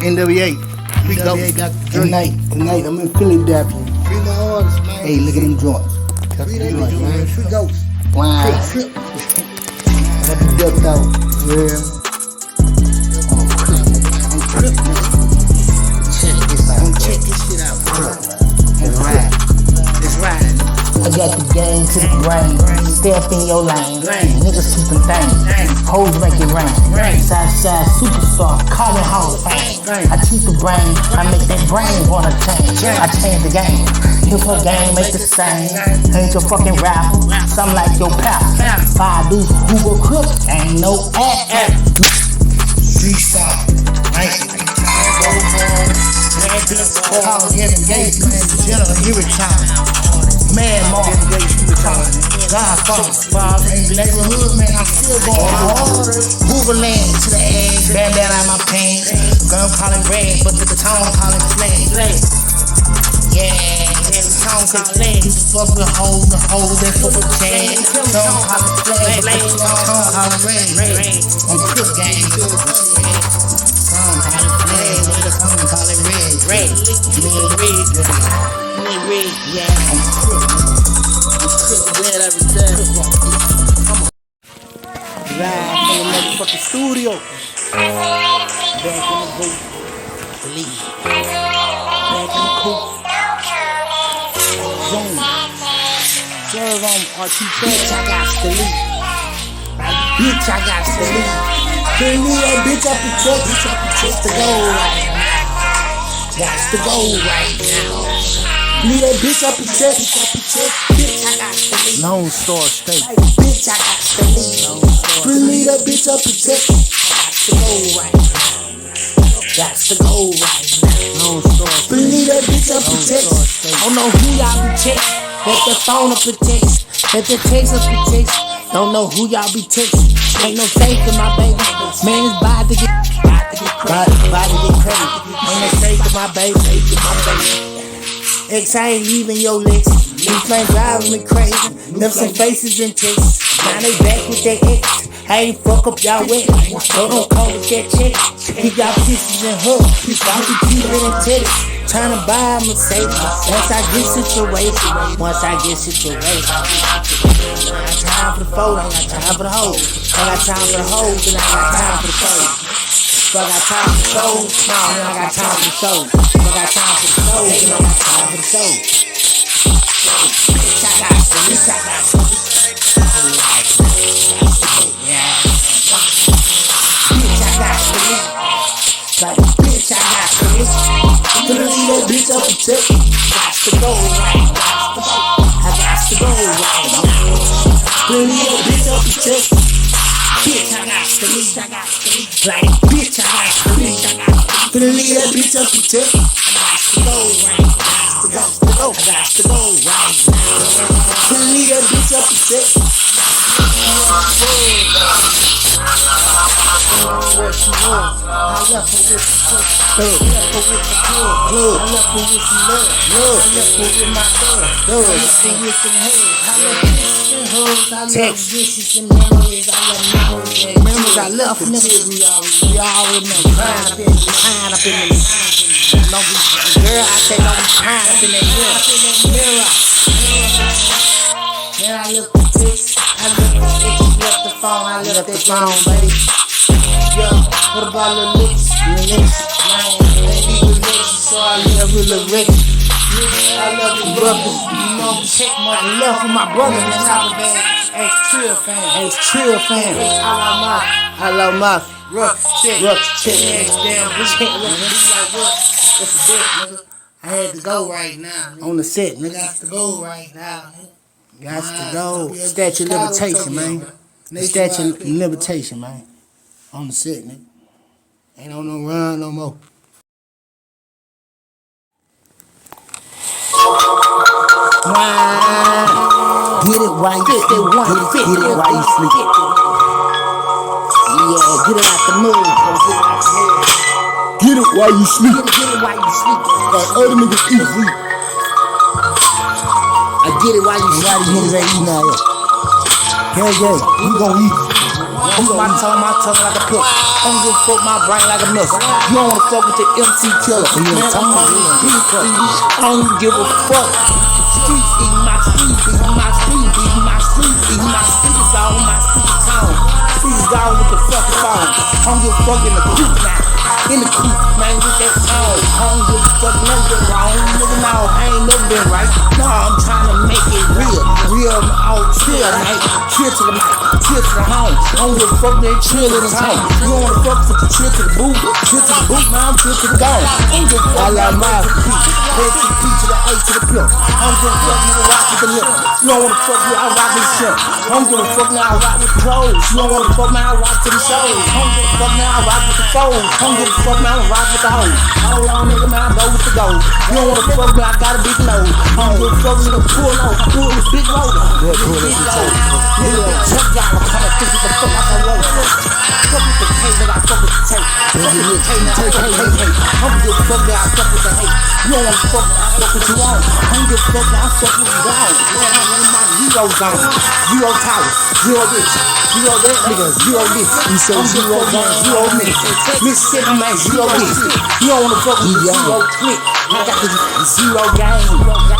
NWA. Free NWA got the drink. Tonight, I'm in Philadelphia. Free my artists, man. Hey, look at them joints. Free them joints, man. Free ghosts. Wow. Free trip. Got the ducked out. Yeah. I'm crip, nigga. Check this shit out, bro. That's right. It's riding. I got the game to the brain. Step in your lane. Niggas keepin' things. Hoes make it rain. Southside superstar, call it Hall of Fame. I keep the brain. I make that brain wanna change. I change the game. Hip hop game make the same. Ain't your fucking rapper. Some like your pal. Five dudes who go crook. Ain't no act. Street style. Call Kevin Gates, man. General, he retired. Man, Marvin Gates, he retired. Godfather, in the neighborhood, man, I'm still going hard. Hooverland to the edge, bandana in my pants. Gun calling red, but the tone calling flag. Yeah, the tone calling flag. You fuck with hoes, the hoes that fuck with chain. Tone calling flag, but the tone calling red. On Chris game, tone calling flag, but the tone calling red. Red, yeah. I'm red every time. Come on. Live from the motherfucking studio. Back in the booth. Believe. Back in the coop. Zone. Serve on RT bitch, I got to leave. Bitch, I got to leave. Bring me that bitch up the truck. It's the goal right now. That's the goal right now. Leave that bitch up the chest. Bitch, I got to leave. Lone Star State. Bitch, I got to leave. Leave that bitch up the chest. That's the goal right now. That's the goal right now. Lone Star State. Leave that bitch up the chest. Don't know who y'all be checking. Let the phone up the text. Let the text up the text. Don't know who y'all be texting. Ain't no safe in my baby. Man, it's about to get crazy. Ain't no safe in my baby. X, I ain't leaving your legs. These flames driving me crazy. Left some faces in Texas. Now they back with their ex. I ain't fuck up y'all wet. Don't call it that check. Keep y'all pieces in her. Y'all be keeping it in tennis. Trying to buy a Mercedes. Once I get situated. I got time for the fold. I got time for the hoe. I got time for the hoes. And I got time for the fold. So I got time for the show. No, I got time for the show. I got time for the show. And I got time for the show. Bitch, I got some. Bitch, I got some. Yeah. Bitch, I got some. Like, bitch, I got some. Gonna leave that bitch up the tip. Got to go right now. I got to go right now. Gonna leave that bitch up the tip. Bitch, I got to leave. Like, bitch, I got to leave. Gonna leave that bitch up the tip. I got to go right now. I got to go right now. Gonna leave that bitch up the tip. Where she was, I left her with the club. I left her with the club. I left her with some love. I left her with my love. I left her with some hugs. I love kisses and hugs. I love wishes and memories. I love memories. I love niggas. We all remember crying up in the girl, I say don't be crying up in that mirror. Then I left the text. I left the text. Left the phone. I left that phone, baby. Yeah, what about the licks? Man, baby, so I live with the Rick. I love you, brother. You know, check my love for my brother. That's how the band. Trill fan. I love my Ruck, check. Damn, bitch, what's the nigga? I had to go right now. On the set, nigga. Got to go right now. Got to go. Statue of limitation, man. Statue of limitation, man. On the set, nigga. Ain't on no run no more. Get it while you sleep. Get it while you sleep. Yeah, get it out the mood. Get it while you sleep. Get it while you sleep. Like other niggas eat free. I get it while you sleep. These niggas ain't eating out here. Yeah, we gon' eat. I'm tongue like a cook. I don't give a fuck my brain like a missile. You don't wanna fuck with the MC killer. Man, I don't give a fuck. Streets eating my street, eating my street, eating my street, eating my street. It's all in my street town. Streets down with the fucking phone. I don't give a fuck in the coop now. In the coop, man, with that tone. I don't give a fuck, never been wrong. Nigga, no, I ain't never been right. No, I'm trying to make it real. Real, all chill, man. Chill to the mic, chill to the home. I don't give a fuck, man, chill in the town. You don't wanna fuck with the chill to the boot. Chill to the boot, man, I'm chill to the gone. I don't give a fuck, I love my feet. Head to the P to the A to the pill. I don't give a fuck, nigga, rock with the lip. You don't wanna fuck with, I rock with shit. I don't give a fuck, now I rock with the pros. You don't wanna fuck, man, I rock to the shows. I don't give a fuck, now I rock with the foes. I don't give a fuck, man, I rock with the hoes. Hold on, nigga, man, I go with the gold. You don't wanna fuck, man, I got a big nose. I don't give a fuck, nigga, pull on, pull this big roller. Big load. Nigga, check y'all, I'm coming through with the fuck out the road. Fuck with the tape, nigga, I fuck with the tape. Fuck with the tape, now I fuck with the hate. I don't give a fuck, man, I fuck with the hate. You don't wanna fuck, man, I fuck with you on. I don't give a fuck, man, I fuck with you down. Man, I'm in my zero zone. Zero tower, zero bitch. Zero that nigga, zero this. You say zero zone, zero mix. Mississippi, man, zero this. You don't wanna fuck with zero click. I got the zero game.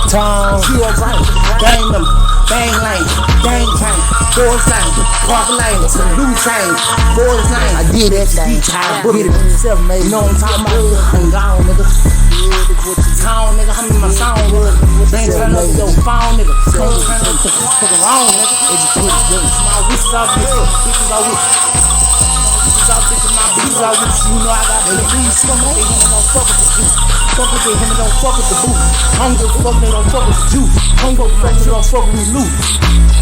Tom, zero brain. Gang them, bang lane, gang chain, boys lane, park lane, blue chain, boys lane. I did that thing, I did it myself, man. You know what I'm talking about? I'm gone, nigga. Town, nigga, I'm in my song, bang turn up your phone, nigga. Turn up the fucking wrong, nigga. My wrist off, bitches all with. My bitches all with you, know I got the beats. They don't fuck with the juice. Fuck with him, they don't fuck with the boot. I don't give a fuck, they don't fuck with the juice. I don't give a fuck, they don't fuck with me loot.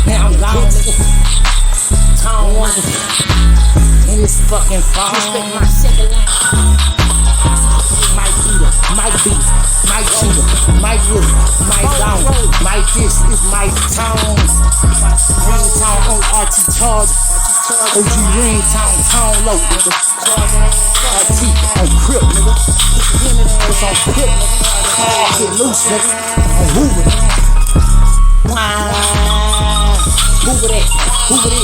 Now I'm gone, nigga. Town one in this fucking phone. Respect my second line. Mike Eater, Mike Beat, Mike Shooter, Mike Willie, Mike Down, Mike this is Mike Town. Ringtone on RT Charge. O.G.Ringtone, Town Low, nigga. RT on Crip, nigga. It's on Crip, nigga. Get loose, nigga. I'm moving. Move it, move it,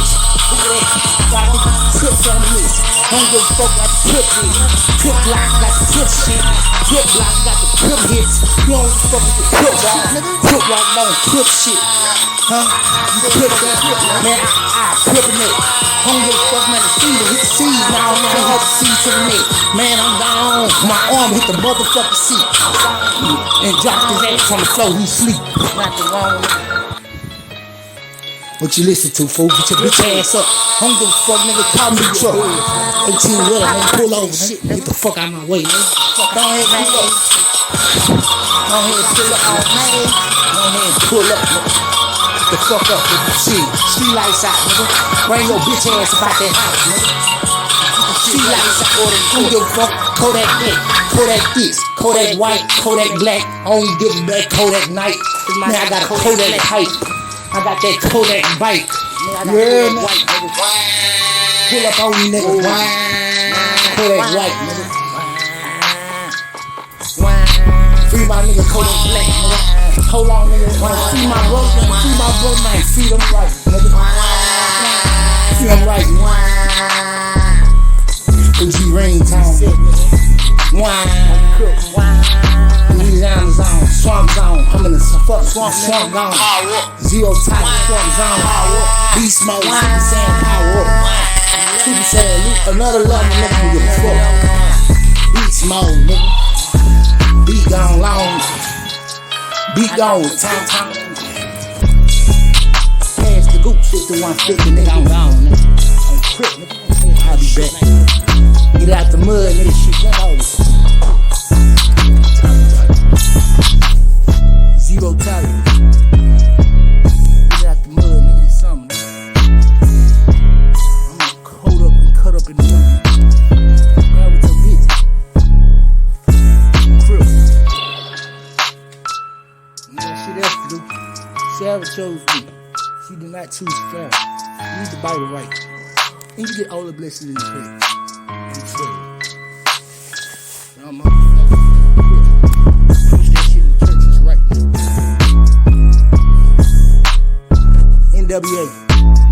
move it. Got the tips on the list. Don't give a fuck about the tip hit. Tip block got the tip shit. Tip block got the tip hits. You don't give a fuck with the tip block. Tip block don't tip shit. Huh? You tip that? Man, I tippin' it. Don't give a fuck, man, the seed hit the seed. Now I'm gonna hit the seed to the neck. Man, I'm down. My arm hit the motherfucking seat. And dropped his ass on the floor. He sleep. Not the wrong. What you listen to, fool? Get your bitch ass up. I don't give a fuck, nigga. Call me truck. 18 wheeler, nigga. Pull over, shit. Get the fuck out of my way, nigga. Go ahead, pull up. Go ahead, pull up. Go ahead, pull up, nigga. Get the fuck up with the shit. Street lights out, nigga. Bring your bitch ass about that house, nigga. Street lights out. I don't give a fuck. Kodak black, Kodak this, Kodak white, Kodak black. I don't give a black Kodak night. Man, I got a Kodak pipe. I got that Kodak bike. Yeah, man. Pull up on you, nigga. Kodak white, nigga. Free my nigga Kodak black, nigga. Hold on, nigga. Free my brother, man. Free them right, nigga. Free them right. O.G.Ringtone. Louisiana zone, swamp zone. I'm in the swamp zone. Zero type, swamp zone. Beast mode, Super Saiyan power up. Super Saiyan, another level, nigga, don't give a fuck. Beast mode, nigga. Beat gone long. Beat gone, time. Pass the goop, 5150, nigga, I'm gone, nigga. I'm crip, nigga. I'll be back. Get out the mud, nigga, shit, get over. Zero talent. Get out the mud, nigga, this summer, nigga. I'm gonna coat up and cut up in the mud. Grab with your bitch. Crip. You got shit else to do. Sarah chose me. She did not choose fair. You need the Bible right. And you get all the blessings in the church. Y'all motherfuckers. Push that shit in the churches right now. NWA,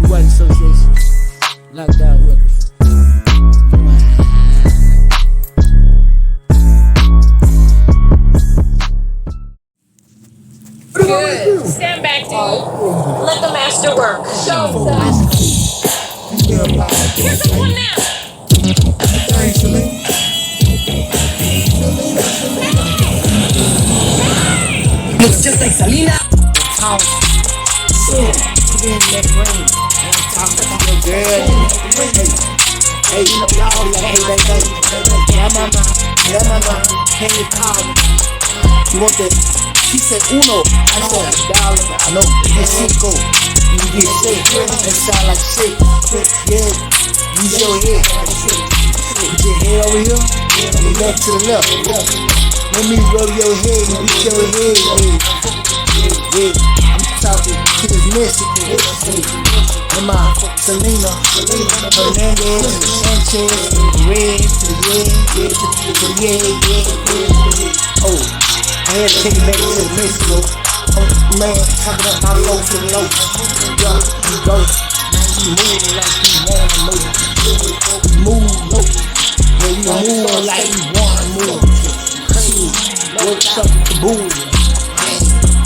New White Association, Lockdown Records. Let the master work. Show. Here's the one now. It's just like Selena. Talk. Shit. Put in that ring. And I'm talking about your girl. Hey, y'all, hey, baby. Yeah, mama. Yeah, mama. Can you call me? You want that? She said uno. I said, darling, I know. Mexico. You get sick. That sound like shit. Yeah. Use your head. Put your head over here. And back to the left. Let me rub your head. You beat your head. Yeah. I'm talking to this Mexican. And my Selena. Hernandez. Sanchez. Red. To the yeah. Oh. I had to take it back to Mexico. Man, talking about my low to the low. Yo, you go. You move like you wanna move. Move low. Yeah, you move like you wanna move. Crazy. What's up with the boom?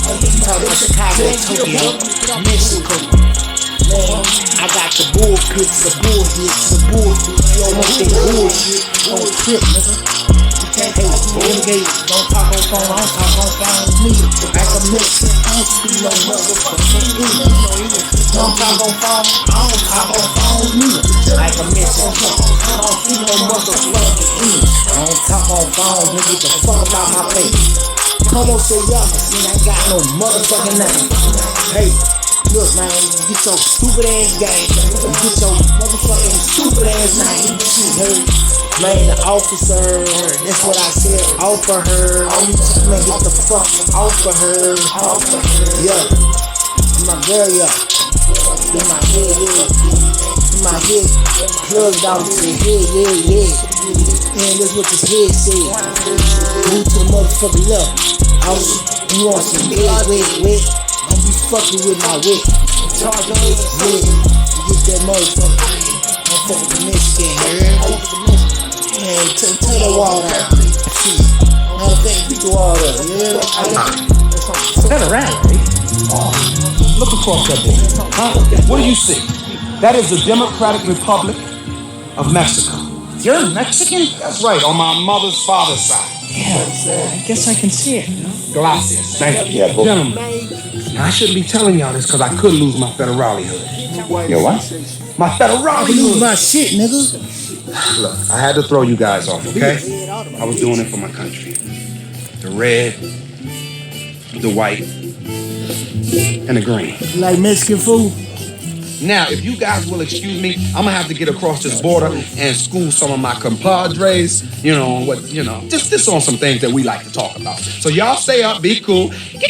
Talking about Chicago, Tokyo, Mexico. Man, I got the bull pits, the bull hits, the bull hits. You don't want that bullshit. Don't trip, nigga. Hey, renegade, don't talk on phone, I don't talk on phone with me. Like a Mexican, I don't speak no motherfucking English. Don't talk on phone, I don't talk on phone with me. Like a Mexican, I don't speak no motherfucking English. I don't talk on phone, nigga, get the fuck out my face. Come on, say y'all, I ain't got no motherfucking name. Hey, look, man, you get your stupid ass game. You get your motherfucking stupid ass name. Hey. Man, the officer, that's what I said, offer her. Man, get the fuck off of her. Yeah, my girl, yeah. In my head, yeah. In my head, plugged out to the head, yeah. And that's what this head said. Move to the motherfucking left. You want some wet. Don't be fucking with my wet. Charge on it, yeah. You get that motherfucker. Don't fuck with the Mexican, yeah. Man, turn the water out. Matter of fact, beat the water. Turn around, right? Look across that board. Huh? What do you see? That is the Democratic Republic of Mexico. You're Mexican? That's right, on my mother's father's side. Yeah, I guess I can see it. Gracias. Thank you. Yeah, gentlemen. Now, I shouldn't be telling y'all this because I could lose my federale hood. Your what? My federale Lose hood. my shit, nigga. Look, I had to throw you guys off, okay? I was doing it for my country. The red, the white, and the green. You like Mexican food? Now, if you guys will excuse me, I'm gonna have to get across this border and school some of my compadres, on what, just on some things that we like to talk about. So y'all stay up, be cool. Get